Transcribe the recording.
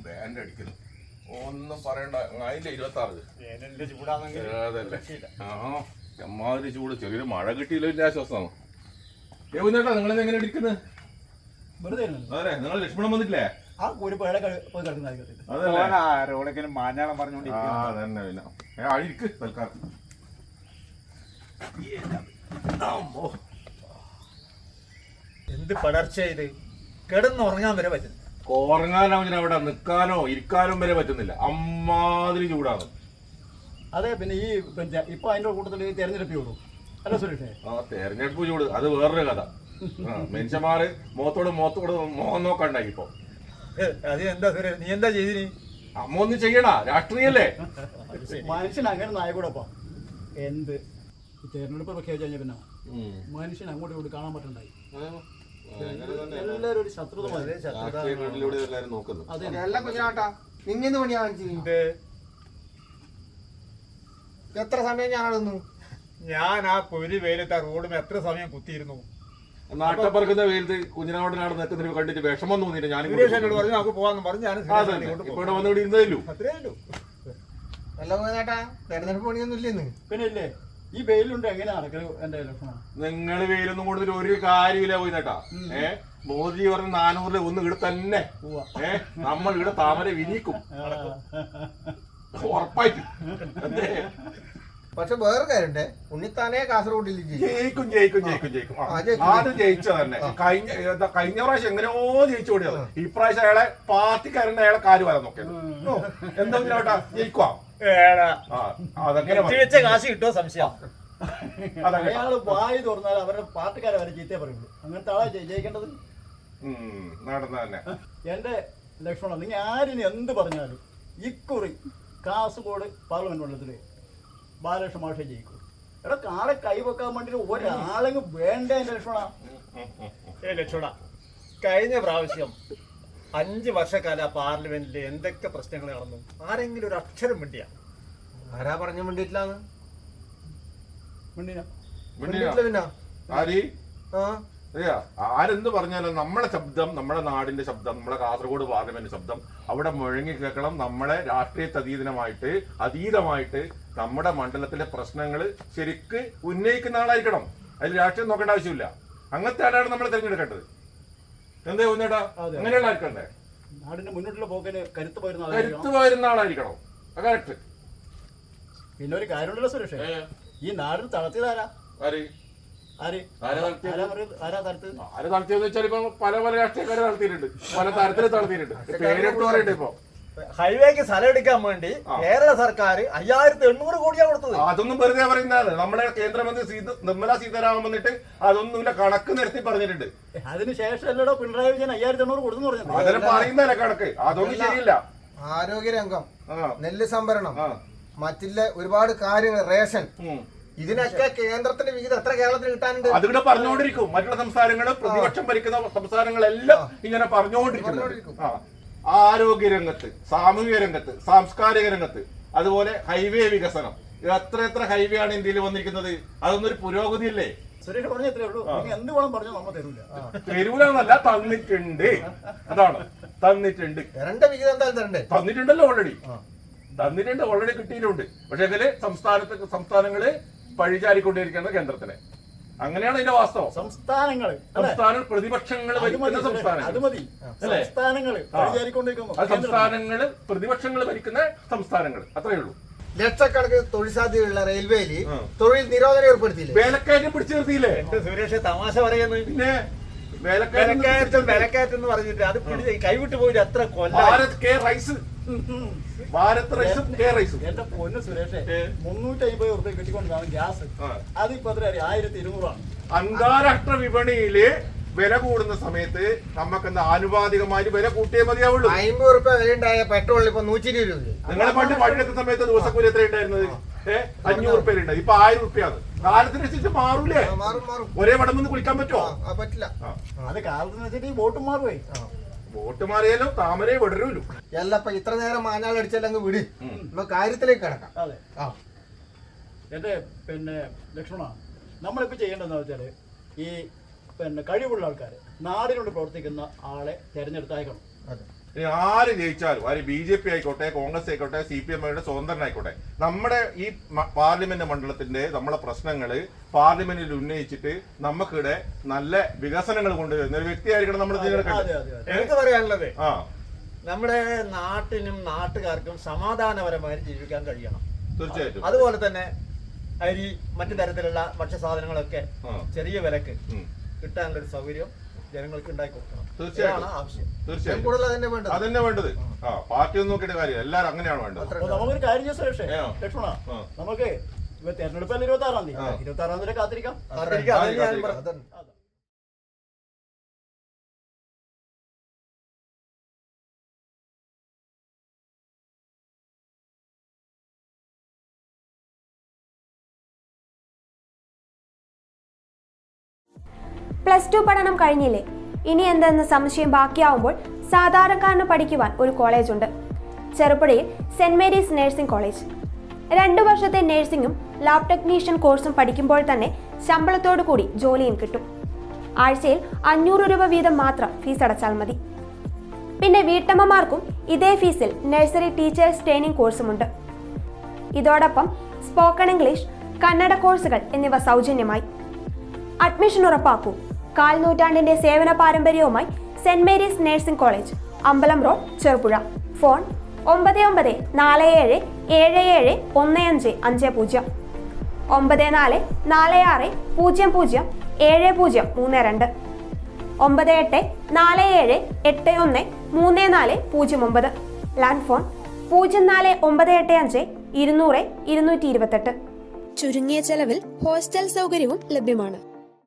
Band അടിക്കുന്നു. ഒന്നും പറയണ്ട. അതിന്റെ 26 ചൂടാണെങ്കിൽ അതല്ലേ. എമ്മാതിരി ചൂട്. ചെറിയൊരു മഴ കിട്ടിയില്ല ആശ്വാസമാണ്. ഏട്ടാ നിങ്ങളെന്താ എങ്ങനെ അടിക്കുന്നത്? അതെ നിങ്ങൾ ലക്ഷ്മണൻ വന്നിട്ടില്ലേ? മാഞ്ഞാളം പറഞ്ഞോണ്ടിരിക്കും. പിന്നെ അഴിക്ക് തൽക്കാലം. എന്ത് പടർച്ച ഇത്! കിടന്നുറങ്ങാൻ വരെ പറ്റുന്നു. ഉറങ്ങാനോ അവിടെ നിൽക്കാനോ ഇരിക്കാനോ വരെ പറ്റുന്നില്ല. അമ്മാതിരി ചൂടാണ്. അതെ. പിന്നെ ഈ ഇപ്പൊ അതിന്റെ കൂട്ടത്തിൽ തെരഞ്ഞെടുപ്പ് ചൂടും അല്ല സുരേഷേ? തെരഞ്ഞെടുപ്പ് ചൂട് അത് വേറൊരു കഥ. മനുഷ്യന്മാര് മുഖത്തോട് മുഖം നോക്കണ്ടായി ഇപ്പൊ. അത് എന്താ സുരേഷ്, നീ എന്താ ചെയ്തിന്? അമ്മ ഒന്നും ചെയ്യണ രാഷ്ട്രീയല്ലേ. മനുഷ്യൻ അങ്ങനെ നായകൂടപ്പാ. എന്ത് തെരഞ്ഞെടുപ്പ് പ്രഖ്യാപിച്ചു കഴിഞ്ഞ പിന്നെ മനുഷ്യൻ അങ്ങോട്ടും ഇങ്ങോട്ട് കാണാൻ പറ്റണ്ടായി. എല്ലാരും ഒരു ശത്രുത നോക്കുന്നു. നിങ്ങന്ന് പണിയാ കാണിച്ചിട്ട് എത്ര സമയം ഞാൻ ആ പൊരി വെയിലത്ത് റോഡും എത്ര സമയം കുത്തിയിരുന്നു. നാട്ടപ്പറക്കുന്ന വെയിലത്ത് കുഞ്ഞിനാവട്ടനാട് നിൽക്കുന്നതിന് കണ്ടിട്ട് വിഷമം തോന്നിയിട്ട് ഞാൻ പറഞ്ഞു നമുക്ക് പോവാന്ന് പറഞ്ഞു. ഞാൻ ഇവിടെ വന്നിവിടെ ഇരുന്നതല്ലോ. അത്രേ ഉള്ളൂ. അല്ല പോയേട്ടാ, തെരഞ്ഞെടുപ്പ് പണിയൊന്നും ഇല്ലെന്ന്. പിന്നെ ഇല്ലേ ഈ വെയിലുണ്ട് എങ്ങനെ നടക്കല്? എന്റെ ലക്ഷണം നിങ്ങൾ വെയിലൊന്നും കൊടുത്തിട്ട് ഒരു കാര്യമില്ല പോയിട്ടാ. മോദി പറഞ്ഞ 400 ഒന്ന് ഇവിടെ തന്നെ. നമ്മൾ ഇവിടെ താമര വിരിക്കും ഉറപ്പായിട്ട്. പക്ഷെ വേറെ കാര്യണ്ടേ, ഉണ്ണിത്താനെ കാസർഗോഡിൽ ജയിക്കും. അത് ജയിച്ച തന്നെ. കഴിഞ്ഞ പ്രാവശ്യം എങ്ങനെയോ ജയിച്ചു കൂടിയത്. ഇപ്രാവശ്യം അയാളെ പാർട്ടിക്കാരന്റെ അയാളെ കാല് വരാൻ നോക്കിയത്. എന്തെങ്കിലും ജയിക്കുവാ. അതൊക്കെ കാശ് കിട്ടുമോ സംശയം. അയാള് വായി തുറന്നാൽ അവരുടെ പാർട്ടിക്കാരെ വരെ ചീത്തേ പറയുള്ളൂ. അങ്ങനത്തെ ആളെ ജയിക്കേണ്ടത്. നടന്നെ എന്റെ ലക്ഷ്മണൻ, നിങ്ങൾ ആരിന് എന്ത് പറഞ്ഞാലും ഇക്കുറി കാസർഗോഡ് പാർലമെന്റ് മണ്ഡലത്തില് ബാലകൃഷ്ണ മാഷെ ജയിക്കും. എടാ കാളെ കൈവെക്കാൻ വേണ്ടിട്ട് ഒരാളെങ്കിലും വേണ്ട എന്റെ ലക്ഷ്മണ. കഴിഞ്ഞ പ്രാവശ്യം 5 വർഷക്കാല പാർലമെന്റിൽ എന്തൊക്കെ പ്രശ്നങ്ങൾ നടന്നു? ആരെങ്കിലും ഒരു അക്ഷരം മിണ്ടിയ? ആരാ പറഞ്ഞു മിണ്ടിട്ടില്ലാന്ന്? ആരെന്ത് പറഞ്ഞാലും നമ്മളെ ശബ്ദം, നമ്മുടെ നാടിന്റെ ശബ്ദം, നമ്മുടെ കാസർഗോഡ് പാർലമെന്റ് ശബ്ദം അവിടെ മുഴങ്ങി കേൾക്കണം. നമ്മളെ രാഷ്ട്രീയത്തിന് അതീതമായിട്ട് നമ്മുടെ മണ്ഡലത്തിലെ പ്രശ്നങ്ങൾ ശരിക്ക് ഉന്നയിക്കുന്ന ആളായിരിക്കണം. അതിൽ രാഷ്ട്രീയം നോക്കേണ്ട ആവശ്യമില്ല. അങ്ങനത്തെ ആളാണ് നമ്മൾ തിരഞ്ഞെടുക്കേണ്ടത്. എന്തേ ഉന്നേട്ടാ? അങ്ങനെയുള്ള ആൾക്കണ്ടേ? നാടിന്റെ മുന്നോട്ടുള്ള പോക്കിന് കരുത്ത് പകരുന്ന ആളായിരിക്കണം. കറക്റ്റ്. പിന്നെ ഒരു കാര്യമുണ്ടല്ലോ സുരേഷ്, ഈ നാടിന് തളർത്തിയതാരാ? ആര് നടത്തിയെന്ന് വെച്ചാൽ ഇപ്പൊ പല രാഷ്ട്രീയക്കാരെ നടത്തിയിട്ടുണ്ട്, പല തരത്തിൽ നടത്തിയിട്ടുണ്ട്. പേരെടുത്ത് പറയണ്ടേ ഇപ്പൊ? ഹൈവേക്ക് സ്ഥലം എടുക്കാൻ വേണ്ടി കേരള സർക്കാർ 5800 കോടിയാണ് കൊടുത്തത്. അതൊന്നും വെറുതെ പറയുന്നതാണ്. നമ്മുടെ കേന്ദ്രമന്ത്രി നിർമ്മല സീതാരാമൻ വന്നിട്ട് അതൊന്നുമില്ല കണക്ക് നിരത്തി പറഞ്ഞിട്ടുണ്ട്. അതിനുശേഷം അല്ലടോ പിണറായി വിജയൻ 5800 കൊടുത്തു പറഞ്ഞത്. അതിനെ പറയുന്നതല്ല കണക്ക്. അതൊന്നും ശരിയില്ല. ആരോഗ്യരംഗം, നെല്ല് സംഭരണം, മറ്റുള്ള ഒരുപാട് കാര്യങ്ങൾ, റേഷൻ, ഇതിനൊക്കെ കേന്ദ്രത്തിന്റെ വിഹിതം എത്ര കേരളത്തിന് കിട്ടാനുണ്ട്? അതിവിടെ പറഞ്ഞുകൊണ്ടിരിക്കും. മറ്റുള്ള സംസ്ഥാനങ്ങൾ, പ്രതിപക്ഷം ഭരിക്കുന്ന സംസ്ഥാനങ്ങളെല്ലാം ഇങ്ങനെ പറഞ്ഞുകൊണ്ടിരിക്കും. ആരോഗ്യ രംഗത്ത്, സാമൂഹിക രംഗത്ത്, സാംസ്കാരിക രംഗത്ത്, അതുപോലെ ഹൈവേ വികസനം, എത്ര ഹൈവേ ആണ് ഇന്ത്യയിൽ വന്നിരിക്കുന്നത്. അതൊന്നും ഒരു പുരോഗതിയല്ലേ? സുരേഷ് പറഞ്ഞ എത്രയേ ഉള്ളൂ. എന്ത് വേണം പറഞ്ഞു നമ്മ തരൂലെന്നല്ല, തന്നിട്ടുണ്ട്. അതാണ് തന്നിട്ടുണ്ട്. വിഹിതം എന്തായാലും തരണ്ടേ? തന്നിട്ടുണ്ടല്ലോ ഓൾറെഡി. ഓൾറെഡി കിട്ടിയിട്ടുണ്ട്. പക്ഷെ അതില് സംസ്ഥാനങ്ങള് പഴിചാരിക്കൊണ്ടിരിക്കുന്നത് കേന്ദ്രത്തിനെ. അങ്ങനെയാണ് ഇതിന്റെ വാസ്തവം. സംസ്ഥാനങ്ങൾ പ്രതിപക്ഷങ്ങൾ ഭരിക്കുന്ന സംസ്ഥാനങ്ങള് പ്രതിപക്ഷങ്ങൾ ഭരിക്കുന്ന സംസ്ഥാനങ്ങൾ. അത്രയേ ഉള്ളൂ. ലക്ഷക്കണക്കിന് തൊഴിൽ സാധ്യതയുള്ള റെയിൽവേയിൽ തൊഴിൽ നിരോധനം ഏർപ്പെടുത്തിയില്ലേ? വേലക്കയറ്റം പിടിച്ചു നിർത്തിയില്ലേ? സുരേഷ് തമാശ പറയുന്നത്. പിന്നെ വിലക്കയറ്റം എന്ന് പറഞ്ഞിട്ട് അത് കൈവിട്ട് പോയിട്ട് എത്ര കൊല്ലം. എന്റെ പൊന്ന് സുരേഷേ, 350 രൂപ കിട്ടിക്കൊണ്ടാണ് ഗ്യാസ്. അതിപ്പോ 1200 ആണ്. അന്താരാഷ്ട്ര വിപണിയില് വില കൂടുന്ന സമയത്ത് നമുക്കെന്താ ആനുപാതികമായി വില കൂട്ടിയേ മതിയാവുള്ളൂ. 50 രൂപ വില ഉണ്ടായ പെട്രോളിൽ ഇപ്പൊ 120 രൂപ. നിങ്ങളെ പണ്ട് പഴയത്തെ സമയത്ത് ദിവസക്കൂലി എത്ര ഉണ്ടായിരുന്നത്? 500 രൂപ ഉണ്ടായി. ഇപ്പൊ 1000 രൂപയാണ്. കാലത്തിനനുസരിച്ച് മാറൂലേ? ഒരേ വടമെന്ന് കുളിക്കാൻ പറ്റുമോ? പറ്റില്ല. അത് കാലത്തിനനുസരിച്ച് വോട്ടും മാറുവേ. വോട്ട് മാറിയാലും താമരയെ വിടരൂല്ലോ. അല്ലപ്പ ഇത്ര നേരം മാഞ്ഞാൾ അടിച്ചാലങ്ങ് വിട്. നമുക്ക് കാര്യത്തിലേക്ക് കിടക്കാം. അതെ. എന്റെ പിന്നെ ലക്ഷ്മണ, നമ്മളിപ്പോ ചെയ്യേണ്ടതെന്ന് വെച്ചാല് ഈ കഴിവുള്ള ആൾക്കാര്, നാടിനോട് പ്രവർത്തിക്കുന്ന ആളെ തെരഞ്ഞെടുത്തയക്കണം. ഇനി ആര് ജയിച്ചാലും ആര് BJP ആയിക്കോട്ടെ, കോൺഗ്രസ് ആയിക്കോട്ടെ, CPM ആയിക്കോട്ടെ, സ്വതന്ത്രനായിക്കോട്ടെ, നമ്മുടെ ഈ പാർലമെന്റ് മണ്ഡലത്തിന്റെ നമ്മളെ പ്രശ്നങ്ങള് പാർലമെന്റിൽ ഉന്നയിച്ചിട്ട് നമുക്കിവിടെ നല്ല വികസനങ്ങൾ കൊണ്ടുവരുന്ന ഒരു വ്യക്തിയായിരിക്കണം നമ്മൾ തിരഞ്ഞെടുക്കേണ്ടത്. എനിക്ക് പറയാനുള്ളത് ആ നമ്മുടെ നാട്ടിനും നാട്ടുകാർക്കും സമാധാനപരമായി ജീവിക്കാൻ കഴിയണം. തീർച്ചയായിട്ടും. അതുപോലെ തന്നെ അരി മറ്റു തരത്തിലുള്ള ഭക്ഷ്യസാധനങ്ങളൊക്കെ ചെറിയ വിലക്ക് കിട്ടാനുള്ള ഒരു സൗകര്യം ജനങ്ങൾക്ക് ഉണ്ടാക്കി കൊടുക്കണം. തീർച്ചയായിട്ടും ആവശ്യം. തീർച്ചയായും കൂടുതൽ അതന്നെ വേണ്ടത്. അതന്നെ വേണ്ടത്. പാർട്ടി ഒന്നും നോക്കിയിട്ട് കാര്യം, എല്ലാവരും അങ്ങനെയാണ് വേണ്ടത്. അപ്പൊ നമുക്കൊരു കാര്യം ചെയ്യാം സുരേഷേ, ലക്ഷ്മണ, നമുക്ക് തെരഞ്ഞെടുപ്പ് 26-ാം തീയതി 26-ാം തീയതി കാത്തിരിക്കാം. +2 പഠനം കഴിഞ്ഞില്ലേ? ഇനി എന്തെന്ന് സംശയം ബാക്കിയാവുമ്പോൾ സാധാരണക്കാരന് പഠിക്കുവാൻ ഒരു കോളേജുണ്ട്. ചെറുപുഴയിൽ സെന്റ് മേരീസ് നഴ്സിംഗ് കോളേജ്. 2 വർഷത്തെ നഴ്സിംഗും ലാബ് ടെക്നീഷ്യൻ കോഴ്സും പഠിക്കുമ്പോൾ തന്നെ ശമ്പളത്തോടു കൂടി ജോലിയും കിട്ടും. ആഴ്ചയിൽ 500 രൂപ വീതം മാത്രം ഫീസ് അടച്ചാൽ മതി. പിന്നെ വീട്ടമ്മമാർക്കും ഇതേ ഫീസിൽ നഴ്സറി ടീച്ചേഴ്സ് ട്രെയിനിങ് കോഴ്സുമുണ്ട്. ഇതോടൊപ്പം സ്പോക്കൺ ഇംഗ്ലീഷ്, കന്നഡ കോഴ്സുകൾ എന്നിവ സൗജന്യമായി. അഡ്മിഷൻ ഉറപ്പാക്കൂ. 1/4 നൂറ്റാണ്ടിന്റെ സേവന പാരമ്പര്യവുമായി സെന്റ് മേരീസ് നഴ്സിംഗ് കോളേജ്, അമ്പലം road, Cherupuzha. Phone 9947771550 9446007032 9847813409. Land phone 04985 200 228. ചുരുങ്ങിയ ചെലവിൽ ഹോസ്റ്റൽ സൗകര്യവും ലഭ്യമാണ്.